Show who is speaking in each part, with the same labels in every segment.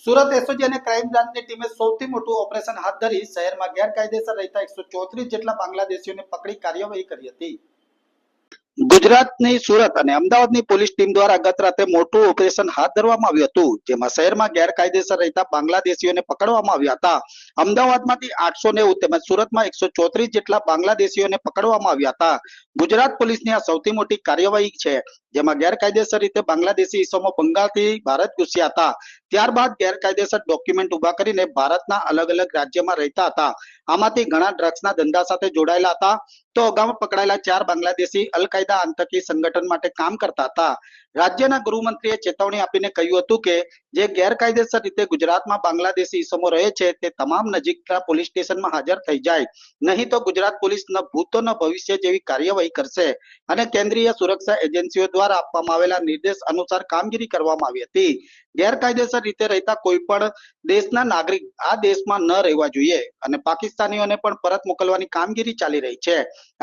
Speaker 1: Surat SOG અને crime બ્રાન્ચની ટીમે સૌથી મોટું ઓપરેશન હાથ ધરી શહેરમાં ગેરકાયદેસર રહેતા 134 જેટલા બાંગ્લાદેશીઓને પકડી કાર્યવાહી કરી હતી। ગુજરાતની સુરત અને અમદાવાદની પોલીસ ટીમ દ્વારા ગત રાતે મોટું ઓપરેશન હાથ ધરવામાં આવ્યું હતું, જેમાં શહેરમાં ગેરકાયદેસર રહેતા બાંગ્લાદેશીઓને પકડવામાં આવ્યા હતા। અમદાવાદમાંથી 890 તેમજ સુરતમાં 134 જેટલા બાંગ્લાદેશીઓને પકડવામાં આવ્યા હતા। ગુજરાત પોલીસની આ સૌથી મોટી કાર્યવાહી છે, જેમાં ગેરકાયદેસર રીતે બાંગ્લાદેશી ઇસમો બંગાળથી ભારત ઘૂસ્યા હતા। ત્યારબાદ ગેરકાયદેસર ડોક્યુમેન્ટ ઉભા કરીને ભારતના અલગ અલગ રાજ્યમાં રહેતા હતા। આમાંથી ઘણા ડ્રગ્સના ધંધા સાથે જોડાયેલા હતા। તો અગાઉ પકડાયેલા 4 બાંગ્લાદેશી અલ કાયદા આતંકી સંગઠન માટે કામ કરતા હતા। રાજ્યના ગૃહમંત્રીએ ચેતવણી આપીને કહ્યું હતું કે જે ગેરકાયદેસર રીતે ગુજરાતમાં બાંગ્લાદેશી ઇસમો રહે છે તે તમામ નજીકના પોલીસ સ્ટેશનમાં હાજર થઈ જાય, નહીં તો ગુજરાત પોલીસ ન ભૂતો ન ભવિષ્ય જેવી કાર્યવાહી કરશે અને કેન્દ્રીય સુરક્ષા એજન્સીઓ દ્વારા આપવામાં આવેલા નિર્દેશ અનુસાર કામગીરી કરવામાં આવી હતી। ગેરકાયદેસર રીતે રહેતા કોઈ પણ દેશના નાગરિક આ દેશમાં ન રહેવા જોઈએ અને પાકિસ્તાનીઓને પણ પરત મોકલવાની કામગીરી ચાલી રહી છે।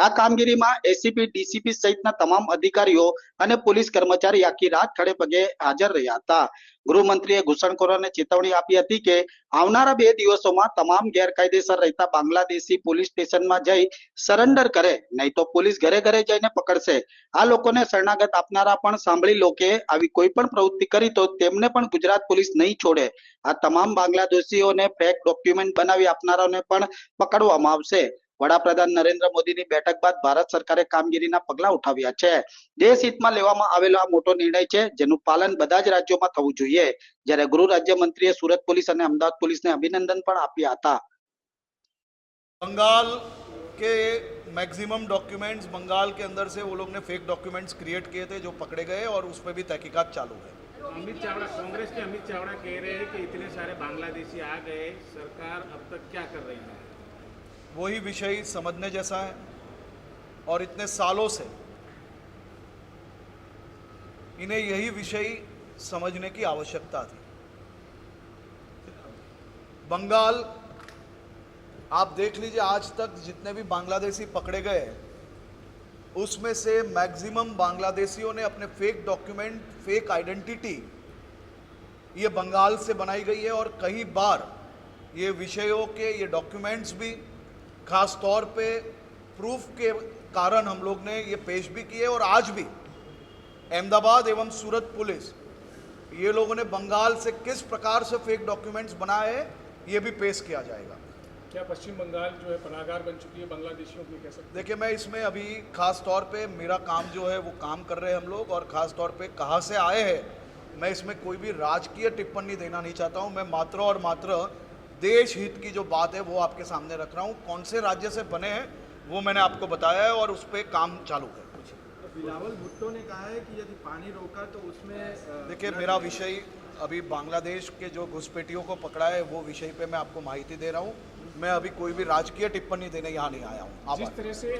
Speaker 1: આ કામગીરીમાં એસીપી ડીસીપી સહિતના તમામ અધિકારીઓ અને પોલીસ કર્મચારી આખી રાત ખડે પગે હાજર રહ્યા હતા। ગૃહમંત્રીએ ઘૂસણખોરોને ચેતવણી આપી હતી કે આવનારા 2 દિવસોમાં તમામ ગેરકાયદેસર રહેતા બાંગ્લાદેશી પોલીસ સ્ટેશનમાં જઈ સરેન્ડર કરે, નહીં તો પોલીસ ઘરે ઘરે જઈને પકડશે। આ લોકોને શરણાગત આપનારા પણ સાંભળી લો કે આવી કોઈ પણ પ્રવૃત્તિ કરી તો તેમને પણ ગુજરાત પોલીસ નહીં છોડે। આ તમામ બાંગ્લાદેશીઓને ફેક ડોક્યુમેન્ટ બનાવી આપનારાઓને પણ પકડવામાં આવશે। વડાપ્રધાન નરેન્દ્ર મોદીની બેઠક બાદ ભારત સરકારે કામગીરીના પગલા ઉઠાવ્યા છે। દેશ હિતમાં લેવામાં આવેલો આ મોટો નિર્ણય છે, જેનું પાલન બધા જ રાજ્યોમાં થવું જોઈએ। જ્યારે ગૃહ રાજ્યમંત્રીએ સુરત પોલીસ અને અમદાવાદ પોલીસને અભિનંદન પણ આપ્યા હતા।
Speaker 2: बंगाल के मैक्सिमम डॉक्यूमेंट्स बंगाल के अंदर से वो लोग ने फेक डॉक्यूमेंट्स क्रिएट किए थे जो पकड़े गए और उस पर भी तहकीकात चालू है।
Speaker 3: अमित चावड़ा, कांग्रेस के अमित चावड़ा कह रहे हैं कि इतने सारे बांग्लादेशी आ गए, सरकार अब तक क्या कर रही है?
Speaker 2: वही विषय समझने जैसा है और इतने सालों से इन्हें यही विषय समझने की आवश्यकता थी। बंगाल, आप देख लीजिए, आज तक जितने भी बांग्लादेशी पकड़े गए उसमें से मैक्सिमम बांग्लादेशियों ने अपने फेक डॉक्यूमेंट, फेक आइडेंटिटी ये बंगाल से बनाई गई है और कई बार ये विषयों के ये डॉक्यूमेंट्स भी खास तौर पे प्रूफ के कारण हम लोग ने ये पेश भी किए और आज भी अहमदाबाद एवं सूरत पुलिस ये लोगों ने बंगाल से किस प्रकार से फेक डॉक्यूमेंट्स बनाए हैं ये भी पेश किया जाएगा।
Speaker 3: क्या पश्चिम बंगाल जो है पनाहगार बन चुकी है बांग्लादेशियों की, कह सकते?
Speaker 2: देखिए, मैं इसमें अभी खास तौर पे मेरा काम जो है वो काम कर रहे हैं हम लोग, और ख़ास तौर पे कहाँ से आए हैं मैं इसमें कोई भी राजकीय टिप्पणी देना नहीं चाहता हूँ। मैं मात्र और मात्र देश हित की जो बात है वो आपके सामने रख रहा हूँ। कौन से राज्य से बने हैं वो मैंने आपको बताया है और उस पर काम चालू है।
Speaker 4: बिलावल भुट्टो ने कहा है कि यदि पानी रोका तो उसमें
Speaker 2: देखिए, मेरा विषय अभी बांग्लादेश के जो घुसपैठियों को पकड़ा है वो विषय पे मैं आपको माहिती दे रहा हूँ। मैं अभी कोई भी राजकीय टिप्पणी देने यहाँ नहीं आया हूँ।
Speaker 3: जिस तरह से